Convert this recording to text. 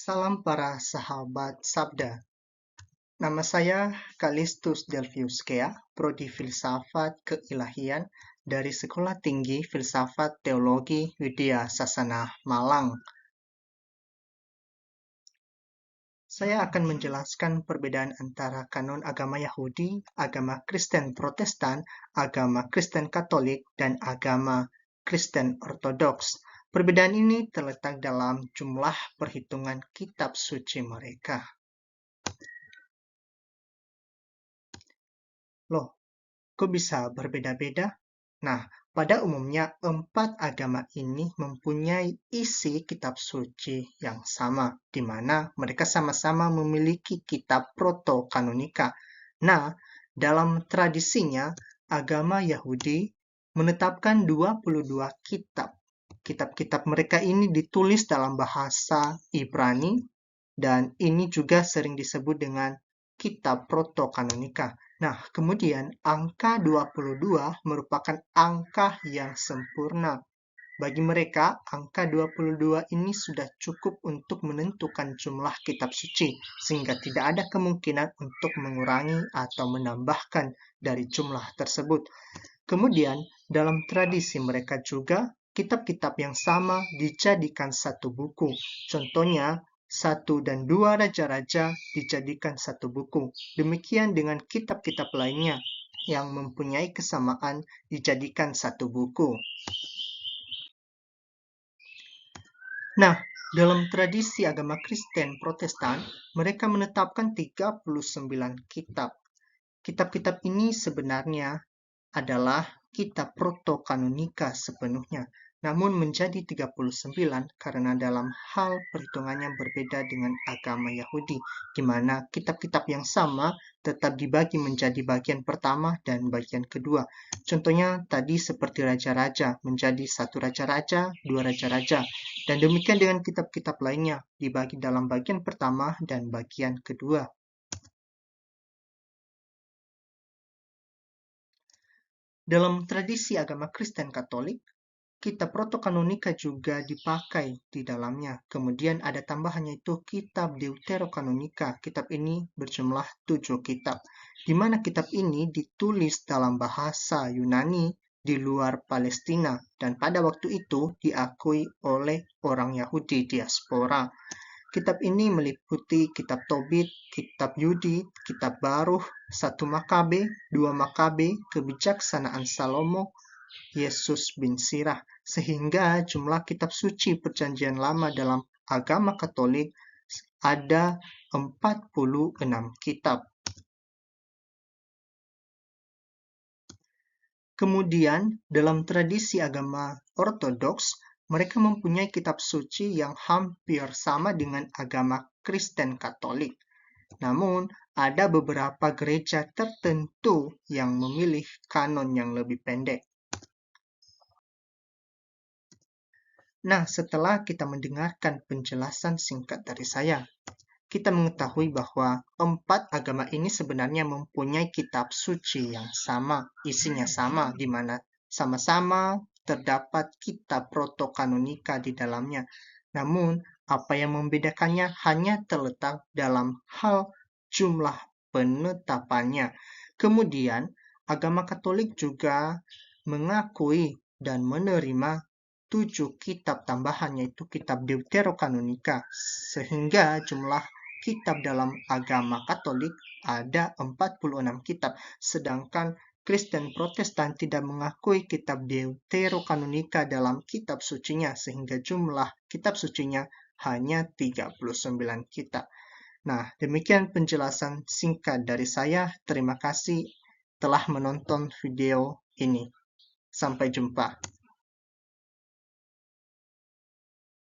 Salam para sahabat Sabda. Nama saya Kalistus Delvius Kea, Prodi Filsafat Keilahian dari Sekolah Tinggi Filsafat Teologi Widya Sasana Malang. Saya akan menjelaskan perbedaan antara kanon agama Yahudi, agama Kristen Protestan, agama Kristen Katolik, dan agama Kristen Ortodoks. Perbedaan ini terletak dalam jumlah perhitungan kitab suci mereka. Loh, kok bisa berbeda-beda? Nah, pada umumnya 4 agama ini mempunyai isi kitab suci yang sama, di mana mereka sama-sama memiliki kitab proto-kanonika. Nah, dalam tradisinya, agama Yahudi menetapkan 22 kitab. Kitab-kitab mereka ini ditulis dalam bahasa Ibrani, dan ini juga sering disebut dengan kitab proto-kanonika. Nah, kemudian angka 22 merupakan angka yang sempurna. Bagi mereka, angka 22 ini sudah cukup untuk menentukan jumlah kitab suci, sehingga tidak ada kemungkinan untuk mengurangi atau menambahkan dari jumlah tersebut. Kemudian, dalam tradisi mereka juga, kitab-kitab yang sama dijadikan satu buku. Contohnya, 1 dan 2 Raja-Raja dijadikan satu buku. Demikian dengan kitab-kitab lainnya yang mempunyai kesamaan dijadikan satu buku. Nah, dalam tradisi agama Kristen Protestan, mereka menetapkan 39 kitab. Kitab-kitab ini sebenarnya adalah kitab proto-kanonika sepenuhnya, namun menjadi 39 karena dalam hal perhitungannya berbeda dengan agama Yahudi, di mana kitab-kitab yang sama tetap dibagi menjadi bagian pertama dan bagian kedua. Contohnya tadi seperti Raja-Raja menjadi 1 Raja-Raja, 2 Raja-Raja, dan demikian dengan kitab-kitab lainnya dibagi dalam bagian pertama dan bagian kedua. Dalam tradisi agama Kristen Katolik, kitab proto-kanonika juga dipakai di dalamnya. Kemudian ada tambahannya itu kitab Deuterokanonika. Kitab ini berjumlah 7 kitab, di mana kitab ini ditulis dalam bahasa Yunani di luar Palestina, dan pada waktu itu diakui oleh orang Yahudi diaspora. Kitab ini meliputi kitab Tobit, kitab Yudit, kitab Baruh, 1 Makabe, 2 Makabe, Kebijaksanaan Salomo, Yesus bin Sirah, sehingga jumlah kitab suci Perjanjian Lama dalam agama Katolik ada 46 kitab. Kemudian, dalam tradisi agama Ortodoks, mereka mempunyai kitab suci yang hampir sama dengan agama Kristen Katolik. Namun, ada beberapa gereja tertentu yang memilih kanon yang lebih pendek. Nah, setelah kita mendengarkan penjelasan singkat dari saya, kita mengetahui bahwa 4 agama ini sebenarnya mempunyai kitab suci yang sama, isinya sama, di mana sama-sama terdapat kitab proto-kanonika di dalamnya. Namun, apa yang membedakannya hanya terletak dalam hal jumlah penetapannya. Kemudian, agama Katolik juga mengakui dan menerima 7 kitab tambahan, yaitu kitab Deuterokanonika, sehingga jumlah kitab dalam agama Katolik ada 46 kitab, sedangkan Kristen Protestan tidak mengakui kitab Deuterokanonika dalam kitab sucinya, sehingga jumlah kitab sucinya hanya 39 kitab. Nah, demikian penjelasan singkat dari saya. Terima kasih telah menonton video ini. Sampai jumpa.